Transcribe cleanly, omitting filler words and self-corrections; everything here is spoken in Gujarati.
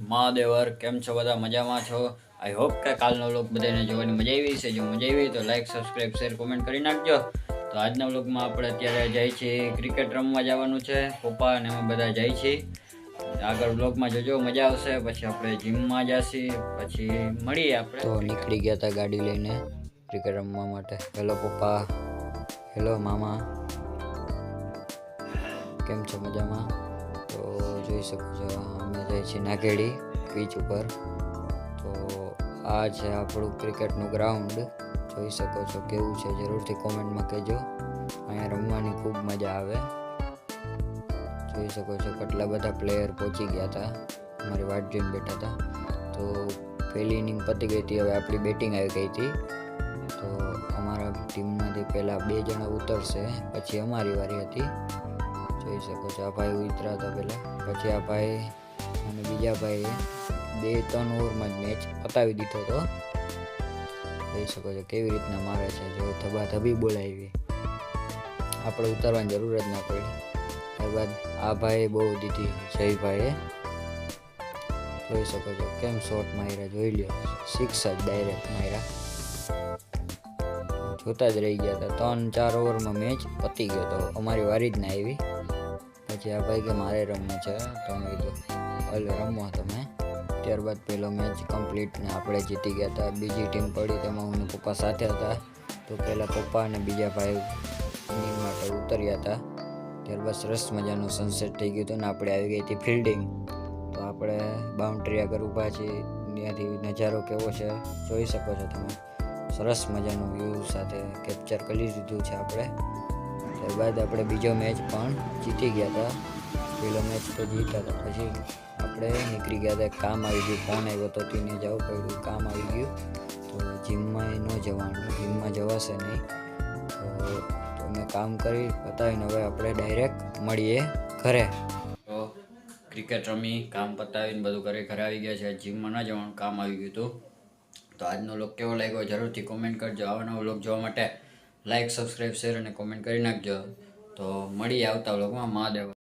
મહાદેવર કેમ છો બધા મજામાં છો? આઈ હોપ કે કાલનો વ્લોગ બધાને જોવાની મજા આવી છે. જો મજા આવી તો લાઈક સબસ્ક્રાઈબ શેર કોમેન્ટ કરી નાખજો. તો આજના વ્લોગમાં આપણે અત્યારે જાય છીએ ક્રિકેટ રમવા જવાનું છે. પપ્પા અને અમે બધા જાય છીએ. આગળ વ્લોગમાં જોજો મજા આવશે. પછી આપણે જીમમાં જઈશું. પછી મળીએ આપણે. તો નીકળી ગયા હતા ગાડી લઈને ક્રિકેટ રમવા માટે. હેલો પપ્પા, હેલો મામા, કેમ છો મજામાં? તો જોઈ શકો છો અમે જઈએ છીએ નાગેડી પીચ ઉપર. તો આ છે આપણું ક્રિકેટનું ગ્રાઉન્ડ. જોઈ શકો છો કેવું છે જરૂરથી કોમેન્ટમાં કહેજો. અહીંયા રમવાની ખૂબ મજા આવે. જોઈ શકો છો કેટલા બધા પ્લેયર પહોંચી ગયા હતા, અમારી વાટ જોઈને બેઠા હતા. તો પહેલી ઇનિંગ પતી ગઈ હતી, હવે આપણી બેટિંગ આવી ગઈ હતી. તો અમારા ટીમમાંથી પહેલાં 2 જણા ઉતરશે, પછી અમારી વારી હતી. જોઈ શકો છો આ ભાઈ ઉતરા હતા પહેલાં, પછી આ ભાઈ અને બીજા ભાઈએ 2-3 ઓવરમાં જ મેચ પતાવી દીધો હતો. જોઈ શકો છો કેવી રીતના મારે છે, જો ધબાધબી બોલાવી, આપણે ઉતારવાની જરૂર જ ના પડી. ત્યારબાદ આ ભાઈએ બહુ દીધી, જયભાઈએ. જોઈ શકો છો કેમ શોટ માર્યા, જોઈ લ્યો, 6 જ ડાયરેક્ટ માર્યા. જોતા જ રહી ગયા હતા. 3-4 ઓવરમાં મેચ પતી ગયો હતો, અમારી વારી જ ના આવી. પછી આ ભાઈ કે મારે રમવું છે, તો મેં કીધું હાલો રમવો તમે. ત્યારબાદ પહેલો મેચ કમ્પ્લીટ ને આપણે જીતી ગયા હતા. બીજી ટીમ પડી, તેમાં હું પપ્પા સાથે હતા. તો પહેલાં પપ્પા અને બીજા ભાઈ ઇનિંગ માટે ઉતર્યા હતા. ત્યારબાદ સરસ મજાનું સનસેટ થઈ ગયું હતું ને આપણે આવી ગઈ હતી ફિલ્ડિંગ. તો આપણે બાઉન્ડ્રી આગળ ઊભા છીએ, ત્યાંથી નજારો કેવો છે જોઈ શકો છો તમે. સરસ મજાનું વ્યૂ સાથે કેપ્ચર કરી દીધું છે આપણે. ત્યારબાદ આપણે બીજો મેચ પણ જીતી ગયા હતા. પહેલો મેચ તો જીતા હતા, પછી આપણે નીકળી ગયા હતા. કામ આવી ગયું, ફોન આવ્યો તો તેને જવું પડ્યું, કામ આવી ગયું. તો જીમમાં ન જવાનું, જીમમાં જવાશે નહીં. તો મેં કામ કરી પતાવીને હવે આપણે ડાયરેક્ટ મળીએ ઘરે. તો ક્રિકેટ રમી કામ પતાવીને બધું ઘરે આવી ગયા છે. જીમમાં ન જવાનું, કામ આવી ગયું હતું. તો આજનો વ્લોગ કેવો લાગ્યો જરૂરથી કોમેન્ટ કરજો. આવા નવા વ્લોગ જોવા માટે લાઈક સબસ્ક્રાઈબ શેર અને કોમેન્ટ કરી નાખજો. તો મળીએ આવતા વ્લોગમાં. મહાદેવ.